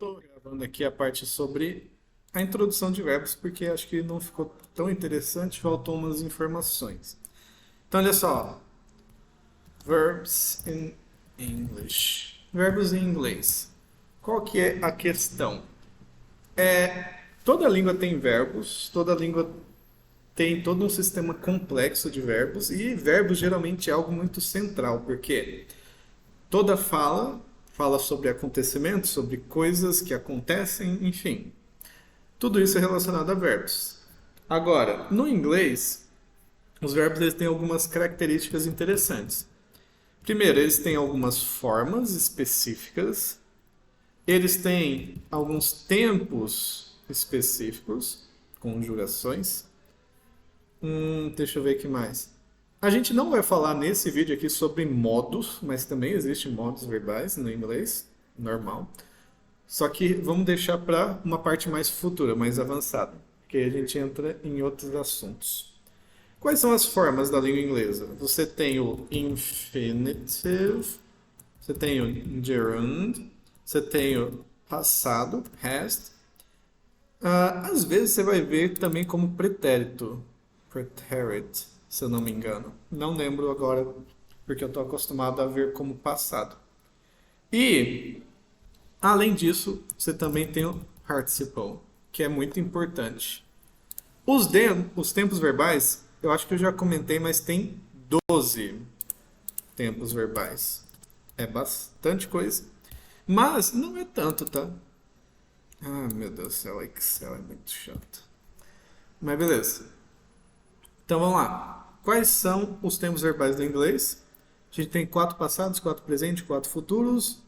Estou gravando aqui a parte sobre a introdução de verbos, porque acho que não ficou tão interessante, faltou umas informações. Então, olha só. Verbs in English. Verbos em inglês. Qual que é a questão? Toda língua tem verbos, toda língua tem todo um sistema complexo de verbos, e verbos geralmente é algo muito central, porque toda fala fala sobre acontecimentos, sobre coisas que acontecem, enfim. Tudo isso é relacionado a verbos. Agora, no inglês, os verbos eles têm algumas características interessantes. Primeiro, eles têm algumas formas específicas, eles têm alguns tempos específicos, conjugações. Deixa eu ver aqui mais. A gente não vai falar nesse vídeo aqui sobre modos, mas também existem modos verbais no inglês, normal. Só que vamos deixar para uma parte mais futura, mais avançada, porque aí a gente entra em outros assuntos. Quais são as formas da língua inglesa? Você tem o infinitive, você tem o gerund, você tem o passado, past. Às vezes você vai ver também como pretérito, preterit, se eu não me engano. Não lembro agora, porque eu estou acostumado a ver como passado. E, além disso, você também tem o participle, que é muito importante. Os tempos verbais, eu acho que eu já comentei, mas tem 12 tempos verbais. É bastante coisa. Mas não é tanto, tá? Ah, meu Deus do céu, Excel é muito chato. Mas beleza. Então vamos lá. Quais são os tempos verbais do inglês? A gente tem 4 passados, 4 presentes, 4 futuros.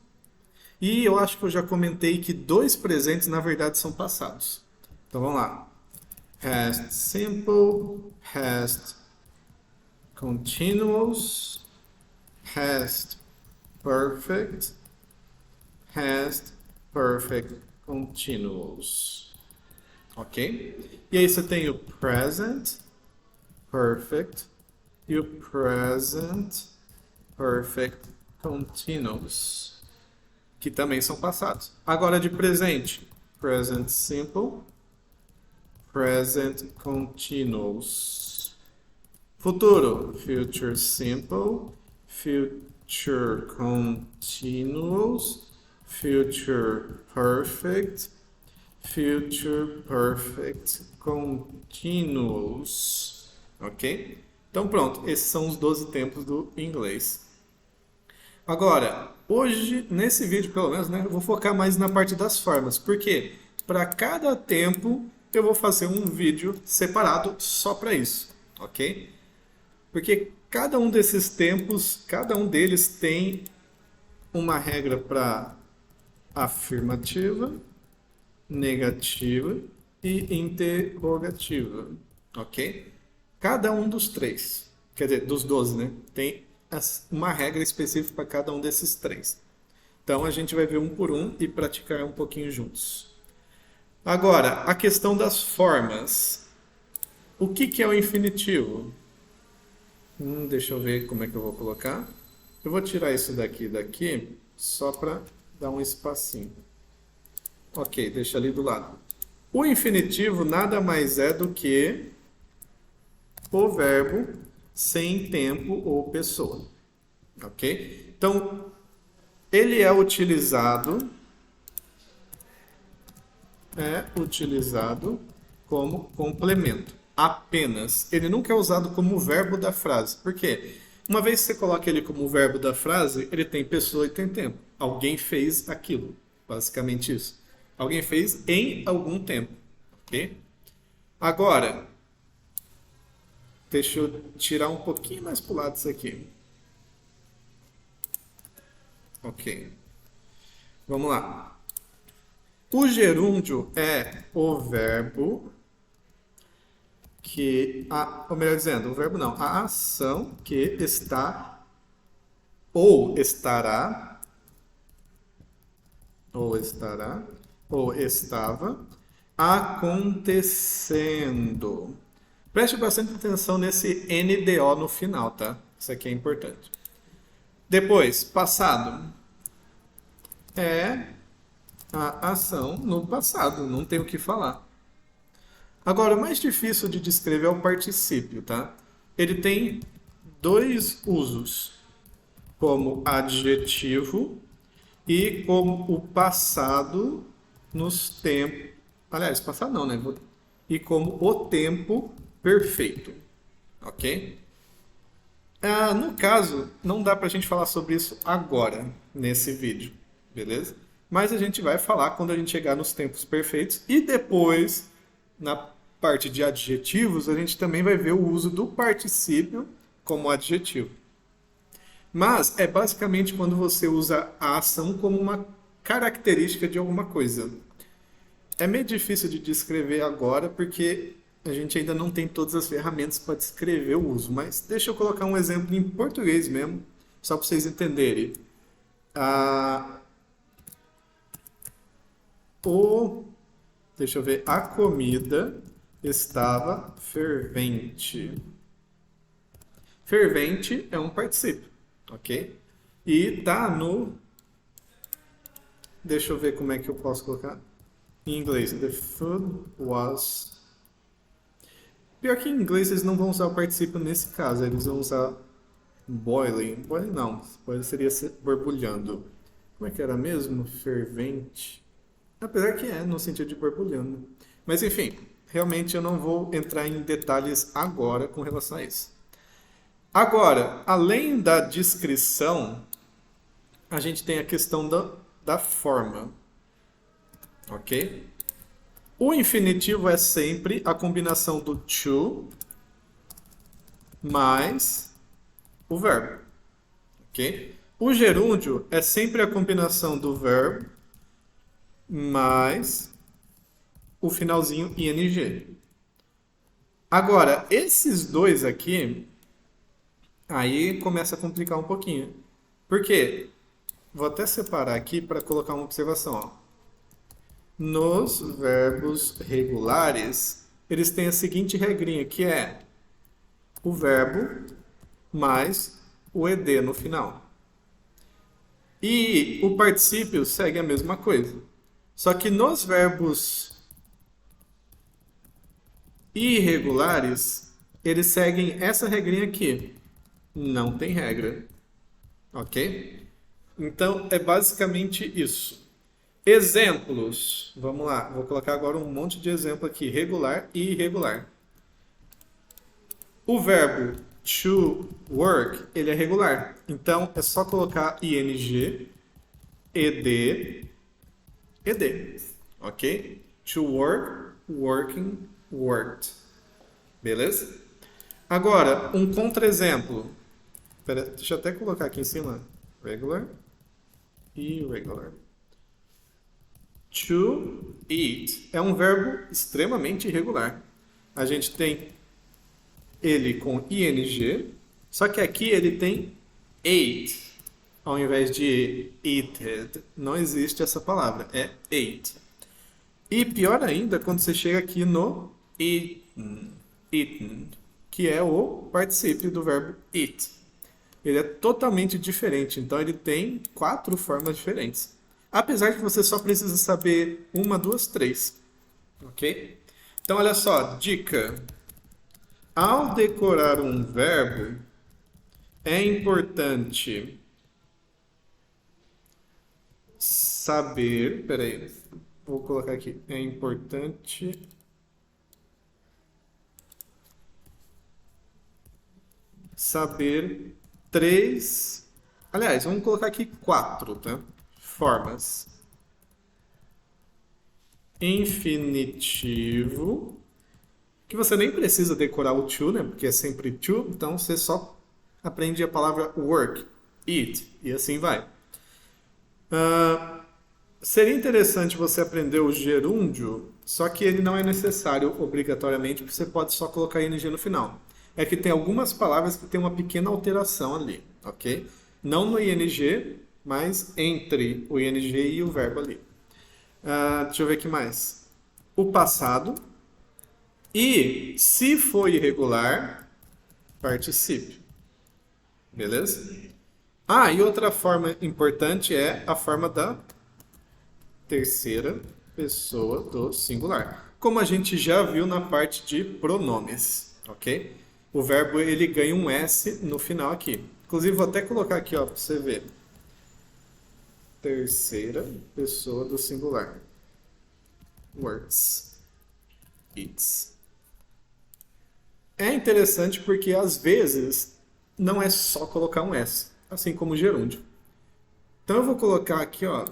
E eu acho que eu já comentei que 2 presentes na verdade são passados. Então vamos lá. Past simple, past continuous, past perfect, past perfect continuous. Ok? E aí você tem o present perfect e o present perfect continuous, que também são passados. Agora de presente, present simple, present continuous. Futuro, future simple, future continuous, future perfect, future perfect continuous. Ok? Então pronto, esses são os 12 tempos do inglês. Agora, hoje, nesse vídeo pelo menos, né, eu vou focar mais na parte das formas, porque para cada tempo eu vou fazer um vídeo separado só para isso, ok? Porque cada um desses tempos, cada um deles tem uma regra para afirmativa, negativa e interrogativa, ok? Cada um dos três, quer dizer, dos 12, né? Tem uma regra específica para cada um desses três. Então a gente vai ver um por um e praticar um pouquinho juntos. Agora, a questão das formas. O que é o infinitivo? Deixa eu ver como é que eu vou colocar. Eu vou tirar isso daqui, só para dar um espacinho. Ok, deixa ali do lado. O infinitivo nada mais é do que o verbo sem tempo ou pessoa. Ok? Então, ele é utilizado como complemento. Apenas. Ele nunca é usado como verbo da frase. Por quê? Uma vez que você coloca ele como verbo da frase, ele tem pessoa e tem tempo. Alguém fez aquilo. Basicamente isso. Alguém fez em algum tempo. Ok? Agora, deixa eu tirar um pouquinho mais para o lado isso aqui. Ok. Vamos lá. O gerúndio é o verbo que, ou melhor dizendo, o verbo não, a ação que está ou estará, ou estava acontecendo. Preste bastante atenção nesse NDO no final, tá? Isso aqui é importante. Depois, passado. É a ação no passado, não tem o que falar. Agora, o mais difícil de descrever é o particípio, tá? Ele tem dois usos, como adjetivo e como o passado nos tempos. Aliás, passado não, né? E como o tempo perfeito, ok? No caso, não dá pra gente falar sobre isso agora, nesse vídeo, beleza? Mas a gente vai falar quando a gente chegar nos tempos perfeitos e depois, na parte de adjetivos, a gente também vai ver o uso do particípio como adjetivo. Mas é basicamente quando você usa a ação como uma característica de alguma coisa. É meio difícil de descrever agora porque a gente ainda não tem todas as ferramentas para descrever o uso, mas deixa eu colocar um exemplo em português mesmo, só para vocês entenderem. Ah, o, deixa eu ver, a comida estava fervente. Fervente é um particípio, ok? E tá no. Deixa eu ver como é que eu posso colocar. Em inglês, the food was. Pior que em inglês eles não vão usar o particípio nesse caso, eles vão usar boiling. Boiling não, boiling seria borbulhando. Como é que era mesmo? Fervente. Apesar que é, no sentido de borbulhando. Mas enfim, realmente eu não vou entrar em detalhes agora com relação a isso. Agora, além da descrição, a gente tem a questão da forma. Ok? O infinitivo é sempre a combinação do to mais o verbo. Ok? O gerúndio é sempre a combinação do verbo mais o finalzinho ing. Agora, esses dois aqui, aí começa a complicar um pouquinho. Por quê? Vou até separar aqui para colocar uma observação. Ó. Nos verbos regulares, eles têm a seguinte regrinha, que é o verbo mais o ed no final. E o particípio segue a mesma coisa. Só que nos verbos irregulares, eles seguem essa regrinha aqui. Não tem regra. Ok? Então, é basicamente isso. Exemplos. Vamos lá. Vou colocar agora um monte de exemplo aqui. Regular e irregular. O verbo to work, ele é regular. Então, é só colocar ing, ed, ed. Ok? To work, working, worked. Beleza? Agora, um contra-exemplo. Deixa eu até colocar aqui em cima. Regular e irregular. To eat é um verbo extremamente irregular. A gente tem ele com ing, só que aqui ele tem ate, ao invés de eated. Não existe essa palavra, é ate. E pior ainda quando você chega aqui no eaten, que é o particípio do verbo eat. Ele é totalmente diferente, então ele tem 4 formas diferentes. Apesar que você só precisa saber uma, duas, três. Ok? Então, olha só, dica. Ao decorar um verbo, é importante saber. Peraí, vou colocar aqui. É importante saber 3. Aliás, vamos colocar aqui 4, tá? Formas. Infinitivo, que você nem precisa decorar o to, né? Porque é sempre to, então você só aprende a palavra work, eat, e assim vai. Seria interessante você aprender o gerúndio, só que ele não é necessário obrigatoriamente, porque você pode só colocar ing no final. É que tem algumas palavras que tem uma pequena alteração ali, ok? Não no ing, mas entre o ing e o verbo ali. Deixa eu ver aqui mais. O passado. E, se for irregular, particípio. Beleza? E outra forma importante é a forma da terceira pessoa do singular. Como a gente já viu na parte de pronomes, ok? O verbo ele ganha um S no final aqui. Inclusive, vou até colocar aqui, ó, para você ver. Terceira pessoa do singular. Works. Eats. É interessante porque às vezes não é só colocar um S, assim como o gerúndio. Então eu vou colocar aqui, ó,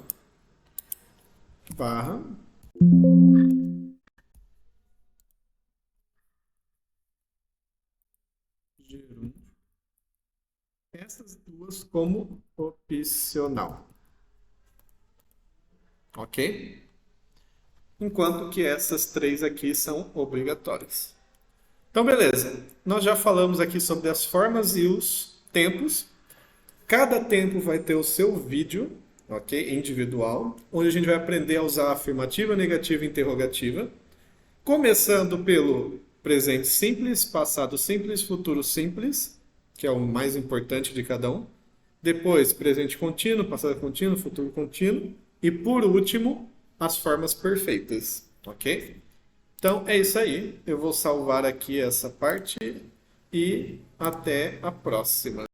barra gerúndio. Essas duas como opcional, ok? Enquanto que essas três aqui são obrigatórias. Então, beleza. Nós já falamos aqui sobre as formas e os tempos. Cada tempo vai ter o seu vídeo, ok? Individual, onde a gente vai aprender a usar afirmativa, negativa e interrogativa. Começando pelo presente simples, passado simples, futuro simples, que é o mais importante de cada um. Depois, presente contínuo, passado contínuo, futuro contínuo. E por último, as formas perfeitas, ok? Então é isso aí. Eu vou salvar aqui essa parte e até a próxima.